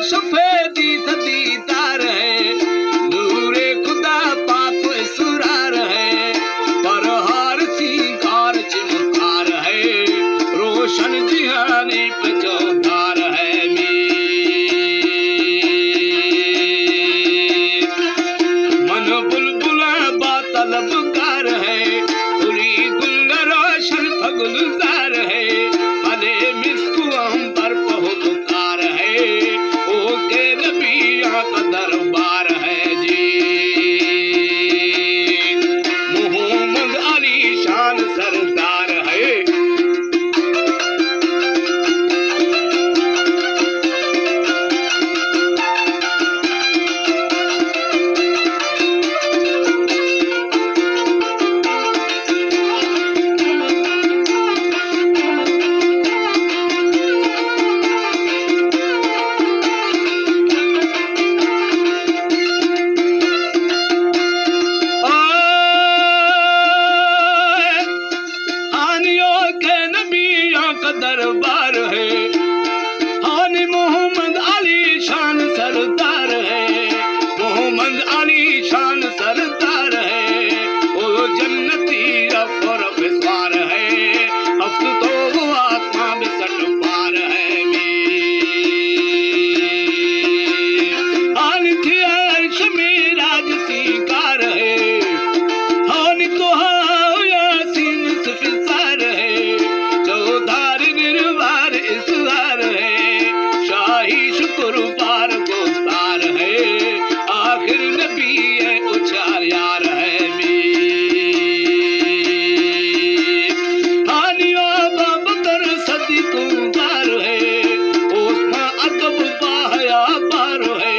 सफेदी सदीदार है, नूरे खुदा पाक सुरार है, पर हर सिंगार चमकार है, रोशन जिहानी पे चौधार है मीर। मन बुलबुला बातलबकार है, पूरी गुल रोशन फगुलजार है, भले मिस्कू हम पर पहुंचकार है, ओ के नबिया का दरबार है जी। मोहम्मद अली शान सरदार है। दरबार है, हानी मोहम्मद अली शान सरदार है, मोहम्मद अली शान सरदार है, ओ जन्नती रफ सवार है, अब तो वो आत्मा में सट पार है मीर। हानी थी अर्श में राज सिंगार है, हानी तो यासीन सुफिसार है, चौधार निर्वार इसवार है, शाही शुक्र पार गोसार है, आखिर नबी है उचार यार है मीर। हानिया बाबकर सदी तुमदार है, ओस्मा अदब बाहया पार है,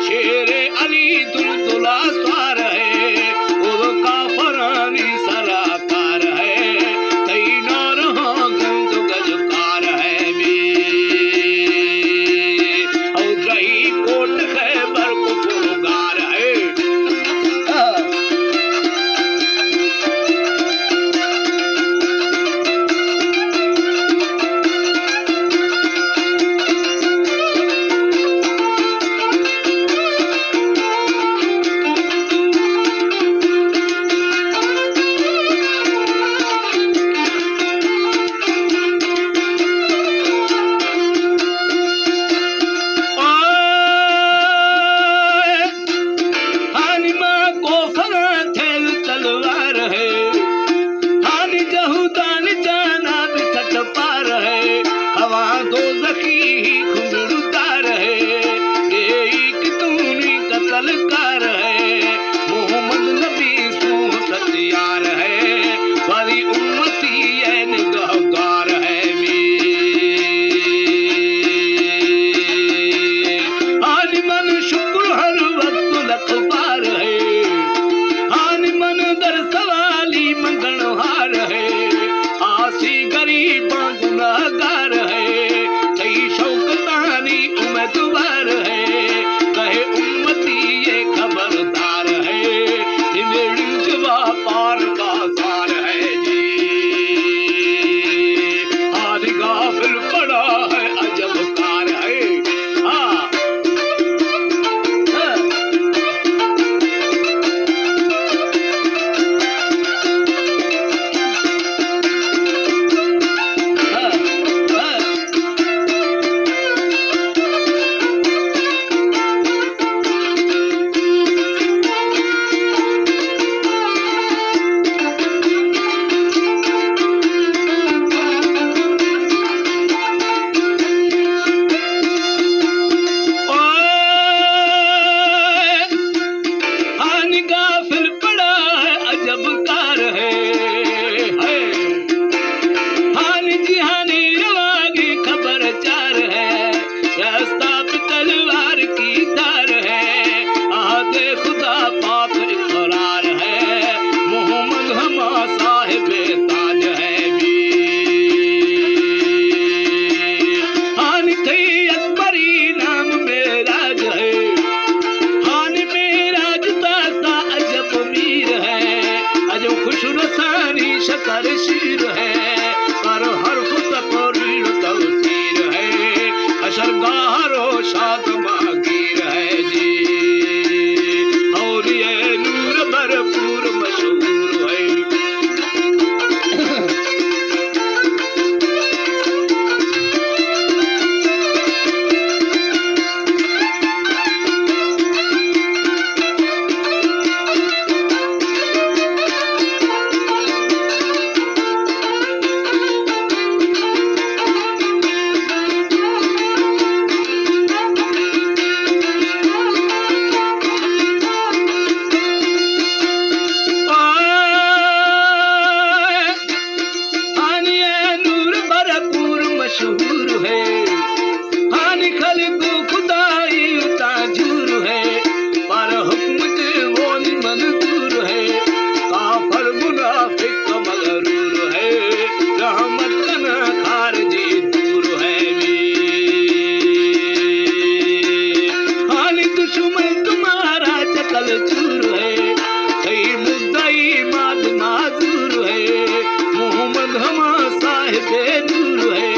शेरे अली दुलदुला स्वार है, ओ काफरानी सराकार है, तैनार हाँ गंद गजकार है मीर। और रही कोट खैबर को पुरगार है। हानी माँ को फना थैल तलवार है, हानी जहूदान जाना भी सट पार है, हवा दो जखी ही खुमरुदार है, एक तूनी कतलकार है, मोहम्मद नबी सू सत्यार है, बड़ी उम्मती है निगाहगार है मीर। हानी मन शुक्र हर वक्त लखबार है, हानी मन दर सवाली मंगणहार है, आसी गरीबा गुनाहगार है, कई शौकतानी उम्मीदवार है, कहे उम्मती ये खबरदार है, निमिड़वा पार बाजार है जी। हानी गाफिल पड़ा है अजब कार है। हाँ हानी गाफिल पड़ा है अजब कार है। हानी जिहानी रवागी खबर चार है, रास्ता पे तलवार की धार है, आदे खुदा पाक इकरार है, मोहम्मद हमा साहिब ताज है मीर। हानी थी अकबरी नाम मेराज है, हानी मेराज ताता अजब मीर है, अजब खुश रसानी शकर शीर है, पर हर तकरीर तवसीर है, अशरगा यारो शादमा गिर है जी, और ये नूर भरपूर मशहूर है। मशहूर है हानि खली को खुदाई ताजूर है, पर हुक्म दे वो मंजूर है, काफर मुनाफिक का मगरूर है, रहमत ना खारजी दूर है भी। हानि दुश्मन तुम्हारा चकल चूर है, सही मुद्दई माद माजूर है, मोहम्मद हमा साहिब दूर है,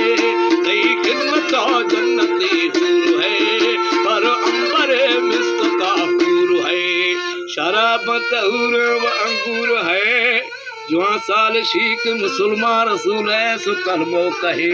खिदमत जन्नती हूर है, पर अंबर मिस्क का हूर है, शराब तहूर व अंगूर है, जुआ साल शीख मुसलमान रसूल है सो कलमो कहे।